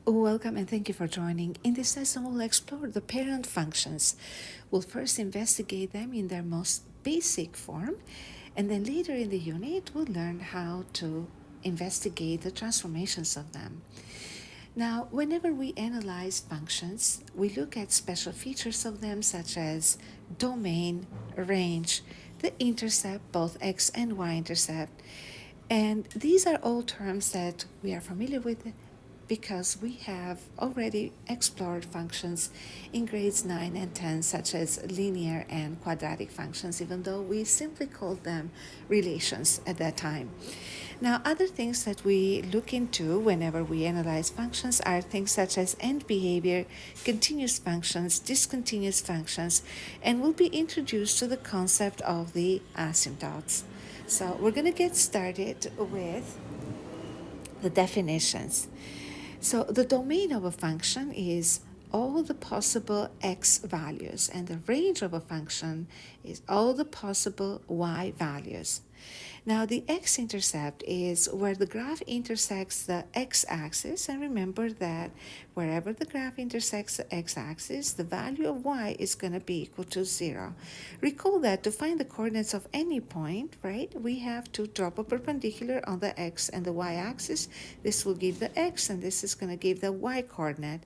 Welcome and thank you for joining. In this lesson, we'll explore the parent functions. We'll first investigate them in their most basic form, and then later in the unit, we'll learn how to investigate the transformations of them. Now, whenever we analyze functions, we look at special features of them such as domain, range, the intercept, both x and y intercept. And these are all terms that we are familiar with because we have already explored functions in grades 9 and 10, such as linear and quadratic functions, even though we simply called them relations at that time. Now, other things that we look into whenever we analyze functions are things such as end behavior, continuous functions, discontinuous functions, and we'll be introduced to the concept of the asymptotes. So, we're going to get started with the definitions. So the domain of a function is all the possible x values, and the range of a function is all the possible y values. Now, the x-intercept is where the graph intersects the x-axis, and remember that wherever the graph intersects the x-axis, the value of y is going to be equal to 0. Recall that to find the coordinates of any point, right, we have to drop a perpendicular on the x and the y-axis. This will give the x, and this is going to give the y coordinate.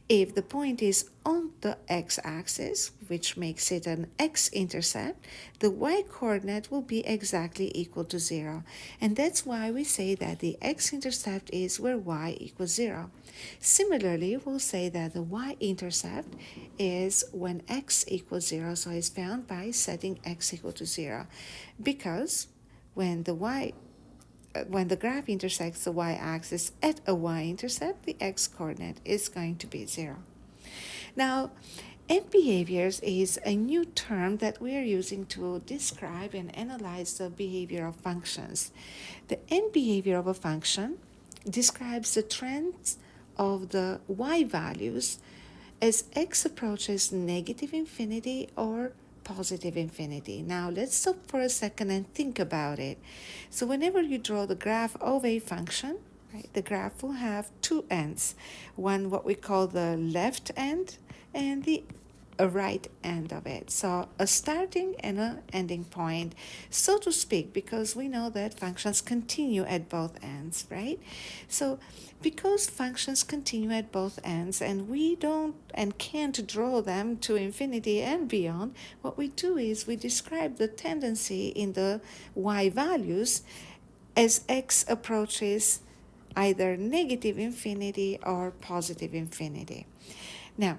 If the point is on the x-axis, which makes it an x-intercept, the y-coordinate will be exactly equal to 0. And that's why we say that the x-intercept is where y equals 0. Similarly, we'll say that the y-intercept is when x equals 0, so it's found by setting x equal to 0. Because when the graph intersects the y-axis at a y-intercept, the x-coordinate is going to be 0. Now, end behaviors is a new term that we are using to describe and analyze the behavior of functions. The end behavior of a function describes the trends of the y values as x approaches negative infinity or positive infinity. Now let's stop for a second and think about it. So whenever you draw the graph of a function, right, the graph will have two ends. One what we call the left end and the right end of it. So a starting and an ending point, so to speak, because we know that functions continue at both ends, right? So because functions continue at both ends and we don't and can't draw them to infinity and beyond, what we do is we describe the tendency in the y values as x approaches either negative infinity or positive infinity. Now,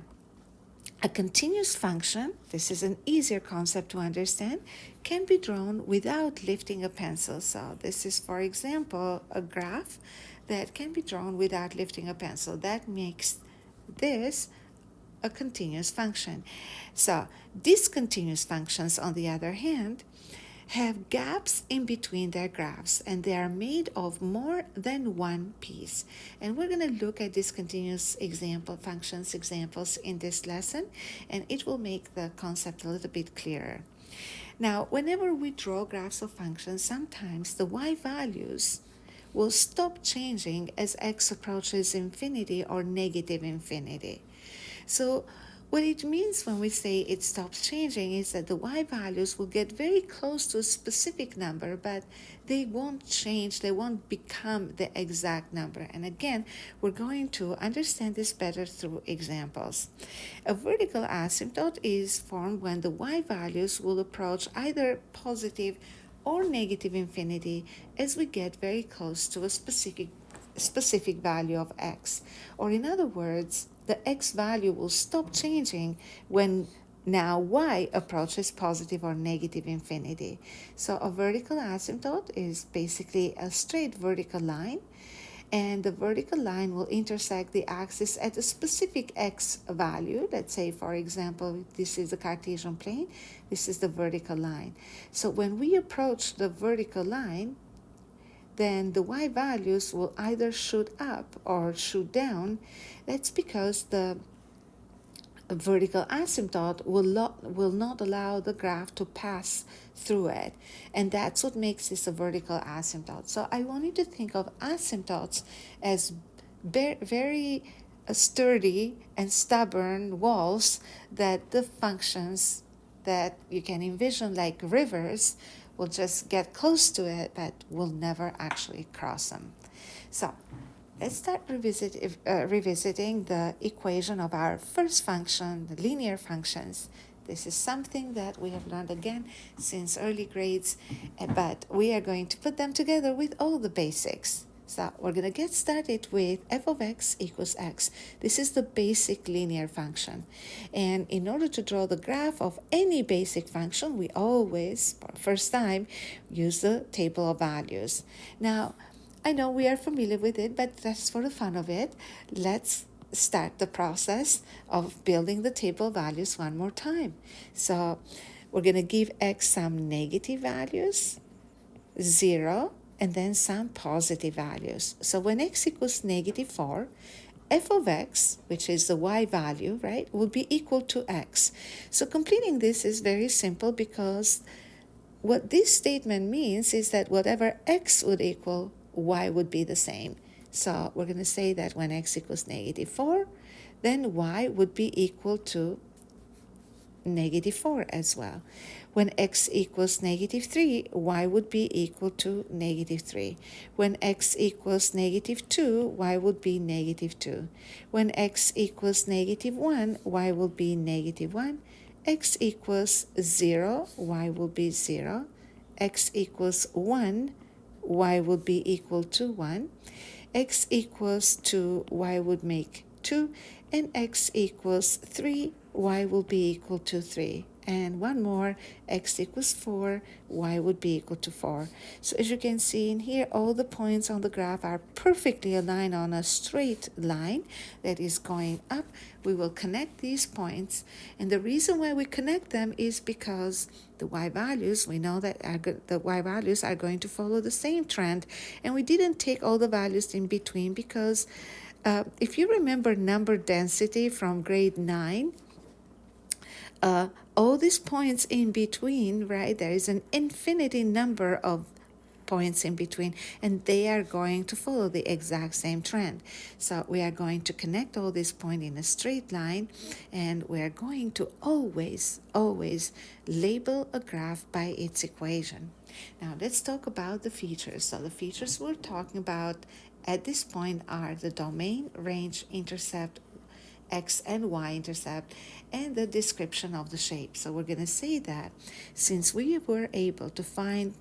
a continuous function, this is an easier concept to understand, can be drawn without lifting a pencil. So this is, for example, a graph that can be drawn without lifting a pencil. That makes this a continuous function. So discontinuous functions, on the other hand, have gaps in between their graphs, and they are made of more than one piece. And we're going to look at discontinuous functions examples in this lesson, and it will make the concept a little bit clearer. Now, whenever we draw graphs of functions, sometimes the y values will stop changing as x approaches infinity or negative infinity. So what it means when we say it stops changing is that the y values will get very close to a specific number, but they won't change, they won't become the exact number. And again, we're going to understand this better through examples. A vertical asymptote is formed when the y values will approach either positive or negative infinity as we get very close to a specific value of x. Or in other words, the x value will stop changing when now y approaches positive or negative infinity. So a vertical asymptote is basically a straight vertical line, and the vertical line will intersect the axis at a specific x value. Let's say, for example, this is the Cartesian plane, this is the vertical line. So when we approach the vertical line, then the y values will either shoot up or shoot down. That's because the vertical asymptote will not allow the graph to pass through it. And that's what makes this a vertical asymptote. So I want you to think of asymptotes as very sturdy and stubborn walls that the functions that you can envision, like rivers, will just get close to it but will never actually cross them. So let's start revisiting the equation of our first function, the linear functions. This is something that we have learned again since early grades, but we are going to put them together with all the basics. So we're going to get started with f of x equals x. This is the basic linear function. And in order to draw the graph of any basic function, we always, for the first time, use the table of values. Now, I know we are familiar with it, but that's for the fun of it. Let's start the process of building the table values one more time. So we're going to give x some negative values, 0, and then some positive values. So when x equals negative 4, f of x, which is the y value, right, will be equal to x. So completing this is very simple because what this statement means is that whatever x would equal, y would be the same. So we're going to say that when x equals negative 4, then y would be equal to negative 4 as well. When x equals negative 3, y would be equal to negative 3. When x equals negative 2, y would be negative 2. When x equals negative 1, y will be negative 1. X equals 0, y will be 0. X equals 1, y would be equal to 1. X equals 2, y would make 2. And x equals 3, y will be equal to 3. And one more, x equals 4, y would be equal to 4. So as you can see in here, all the points on the graph are perfectly aligned on a straight line that is going up. We will connect these points. And the reason why we connect them is because the y values, we know that the y values are going to follow the same trend. And we didn't take all the values in between because if you remember number density from grade 9, all these points in between, right, there is an infinity number of points in between, and they are going to follow the exact same trend. So we are going to connect all these points in a straight line, and we are going to always label a graph by its equation. Now let's talk about the features. So the features we're talking about at this point are the domain, range, intercept, x and y intercept, and the description of the shape. So we're going to say that since we were able to find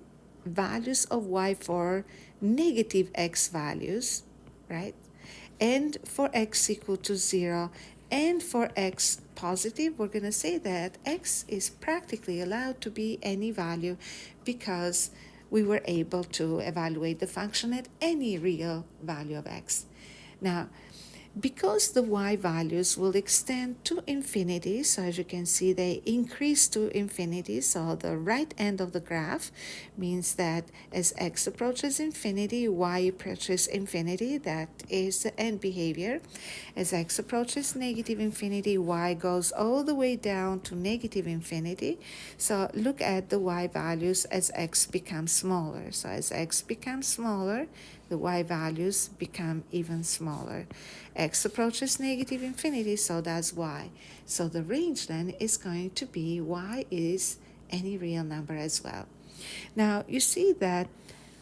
values of y for negative x values, right, and for x equal to 0, and for x positive, we're going to say that x is practically allowed to be any value because we were able to evaluate the function at any real value of x. Now, because the y values will extend to infinity, so as you can see, they increase to infinity. So the right end of the graph means that as x approaches infinity, y approaches infinity. That is the end behavior. As x approaches negative infinity, y goes all the way down to negative infinity. So look at the y values as x becomes smaller. So as x becomes smaller, the y values become even smaller. X approaches negative infinity, so does y. So the range then is going to be y is any real number as well. Now you see that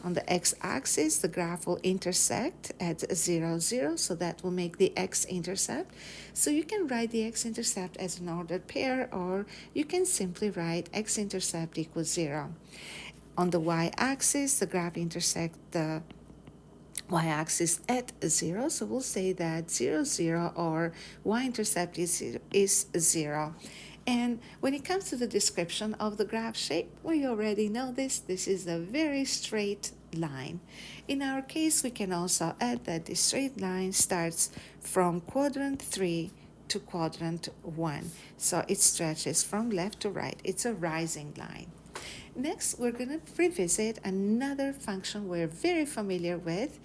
on the x-axis, the graph will intersect at 0, 0, so that will make the x-intercept. So you can write the x-intercept as an ordered pair, or you can simply write x-intercept equals 0. On the y-axis, the graph intersects the y-axis at 0, so we'll say that 0, 0, or y-intercept is 0. And when it comes to the description of the graph shape, we already know this. This is a very straight line. In our case, we can also add that the straight line starts from quadrant 3 to quadrant 1. So it stretches from left to right. It's a rising line. Next, we're going to revisit another function we're very familiar with,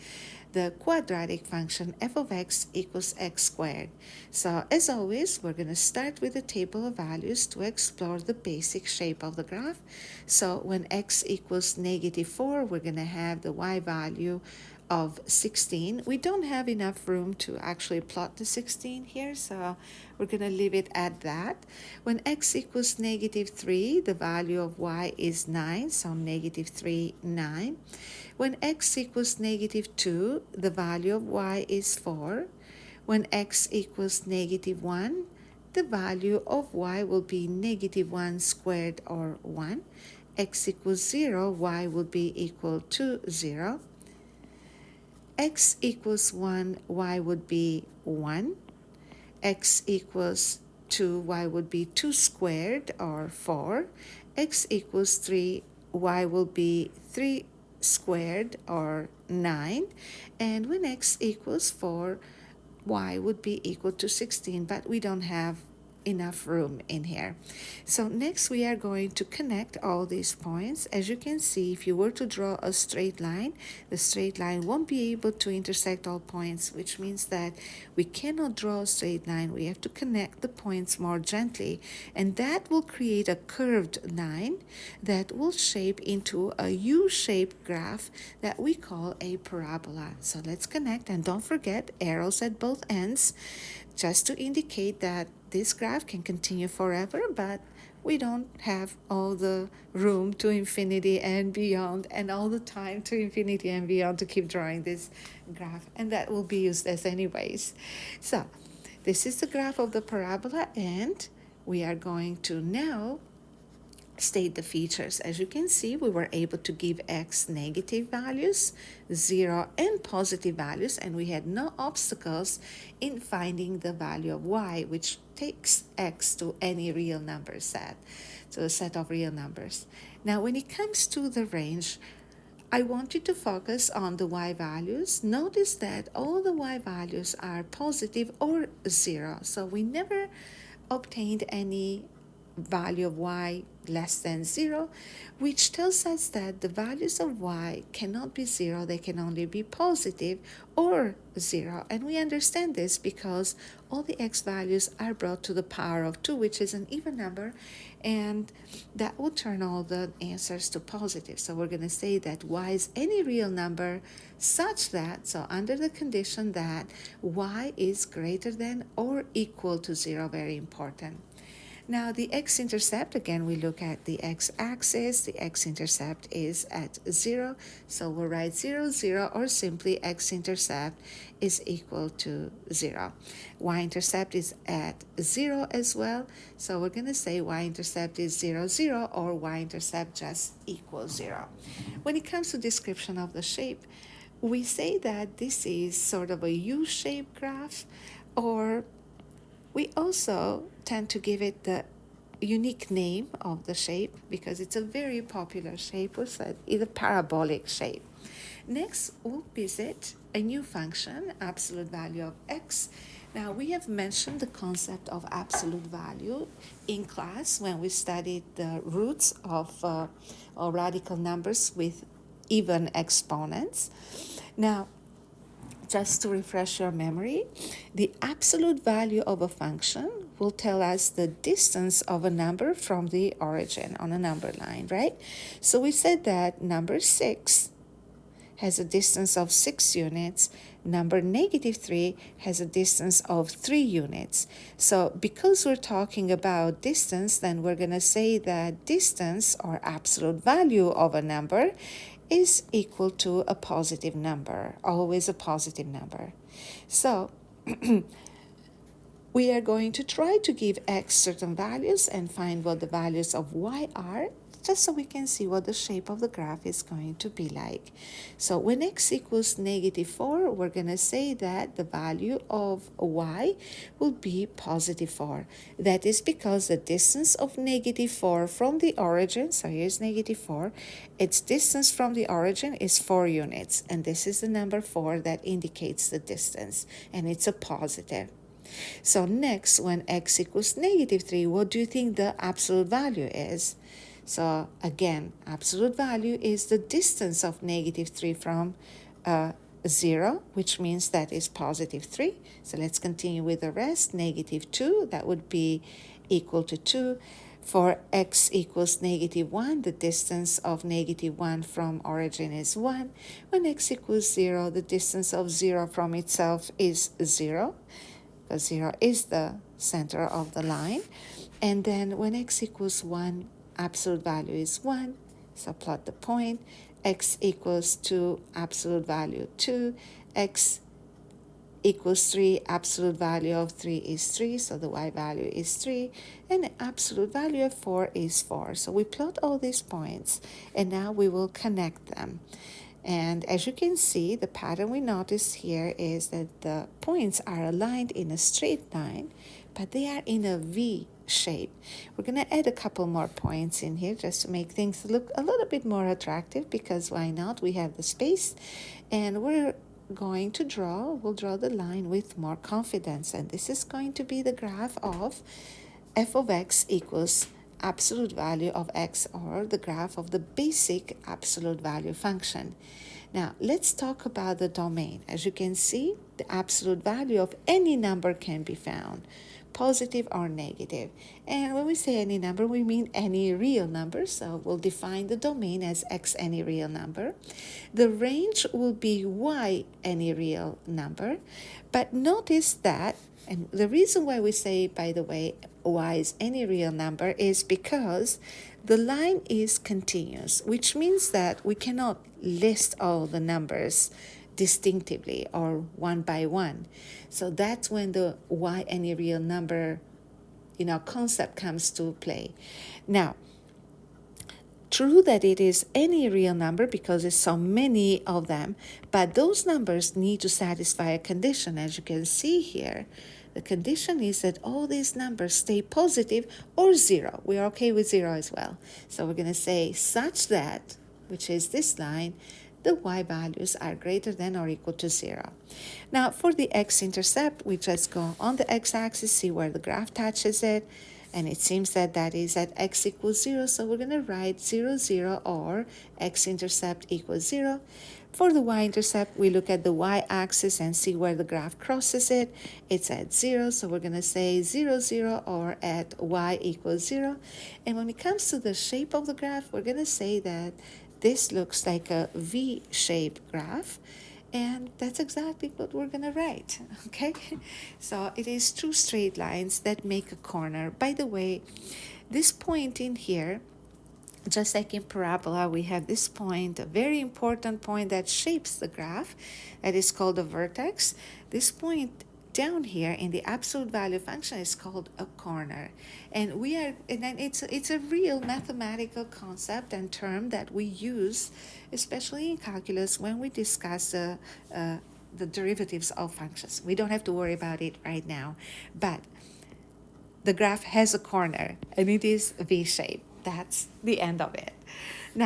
the quadratic function f of x equals x squared. So as always, we're going to start with the table of values to explore the basic shape of the graph. So when x equals negative 4, we're going to have the y value of 16. We don't have enough room to actually plot the 16 here, so we're going to leave it at that. When x equals negative 3, the value of y is 9, so negative 3, 9. When x equals negative 2, the value of y is 4. When x equals negative 1, the value of y will be negative 1 squared, or 1. X equals 0, y will be equal to 0. X equals 1, y would be 1. X equals 2, y would be 2 squared, or 4. X equals 3, y will be 3 squared, or 9. And when x equals 4, y would be equal to 16, but we don't have enough room in here. So next we are going to connect all these points. As you can see, if you were to draw a straight line, the straight line won't be able to intersect all points, which means that we cannot draw a straight line. We have to connect the points more gently, and that will create a curved line that will shape into a U-shaped graph that we call a parabola. So let's connect, and don't forget arrows at both ends, just to indicate that this graph can continue forever, but we don't have all the room to infinity and beyond, and all the time to infinity and beyond to keep drawing this graph, and that will be useless anyways. So this is the graph of the parabola, and we are going to now state the features. As you can see, we were able to give x negative values, 0 and positive values, and we had no obstacles in finding the value of y, which takes x to any real number set, so a set of real numbers. Now, when it comes to the range, I want you to focus on the y values. Notice that all the y values are positive or 0, so we never obtained any value of y less than 0, which tells us that the values of y cannot be 0, they can only be positive or 0. And we understand this because all the x values are brought to the power of 2, which is an even number, and that will turn all the answers to positive. So we're going to say that y is any real number such that, so under the condition that y is greater than or equal to 0, very important. Now, the x-intercept, again, we look at the x-axis. The x-intercept is at 0, so we'll write 0, 0, or simply x-intercept is equal to 0. Y-intercept is at 0 as well, so we're going to say y-intercept is 0, 0, or y-intercept just equals 0. When it comes to description of the shape, we say that this is sort of a U-shaped graph, or we also tend to give it the unique name of the shape because it's a very popular shape. We said it's a parabolic shape. Next, we'll visit a new function, absolute value of x. Now, we have mentioned the concept of absolute value in class when we studied the roots of or radical numbers with even exponents. Now, just to refresh your memory, the absolute value of a function will tell us the distance of a number from the origin on a number line, right? So we said that number 6 has a distance of 6 units. Number negative 3 has a distance of 3 units. So because we're talking about distance, then we're going to say that distance or absolute value of a number is equal to a positive number, always a positive number. So we are going to try to give x certain values and find what the values of y are, just so we can see what the shape of the graph is going to be like. So when x equals negative 4, we're going to say that the value of y will be positive 4. That is because the distance of negative 4 from the origin, so here's negative 4, its distance from the origin is 4 units, and this is the number 4 that indicates the distance, and it's a positive. So next, when x equals negative 3, what do you think the absolute value is? So again, absolute value is the distance of negative 3 from 0, which means that is positive 3. So let's continue with the rest. Negative 2, that would be equal to 2. For x equals -1, the distance of -1 from origin is 1. When x equals 0, the distance of 0 from itself is 0, because 0 is the center of the line. And then when x equals 1, absolute value is 1. So plot the point. X equals 2, absolute value 2. X equals 3, absolute value of 3 is 3, so the y value is 3, and the absolute value of 4 is 4. So we plot all these points, and now we will connect them. And as you can see, the pattern we notice here is that the points are aligned in a straight line, but they are in a V shape. We're going to add a couple more points in here just to make things look a little bit more attractive, because why not? We have the space, and we'll draw the line with more confidence. And this is going to be the graph of f of x equals absolute value of x, or the graph of the basic absolute value function. Now, let's talk about the domain. As you can see, the absolute value of any number can be found, positive or negative. And when we say any number, we mean any real number. So we'll define the domain as x any real number. The range will be y any real number. But notice that, and the reason why we say, by the way, y is any real number is because the line is continuous, which means that we cannot list all the numbers distinctively or one by one. So that's when the y any real number, concept comes to play. Now, true that it is any real number because there's so many of them, but those numbers need to satisfy a condition. As you can see here, the condition is that all these numbers stay positive or 0. We're okay with 0 as well. So we're going to say such that, which is this line, the y values are greater than or equal to 0. Now, for the x-intercept, we just go on the x-axis, see where the graph touches it, and it seems that that is at x equals 0, so we're going to write 0, 0, or x-intercept equals 0. For the y-intercept, we look at the y-axis and see where the graph crosses it. It's at 0, so we're going to say 0, 0, or at y equals 0. And when it comes to the shape of the graph, we're going to say that this looks like a V-shaped graph, and that's exactly what we're going to write, okay? So it is two straight lines that make a corner. By the way, this point in here, just like in parabola, we have this point, a very important point that shapes the graph, that is called a vertex. This point down here in the absolute value function is called a corner, and it's a real mathematical concept and term that we use, especially in calculus, when we discuss the derivatives of functions. We don't have to worry about it right now, but the graph has a corner and it is V-shaped. That's the end of it. Now,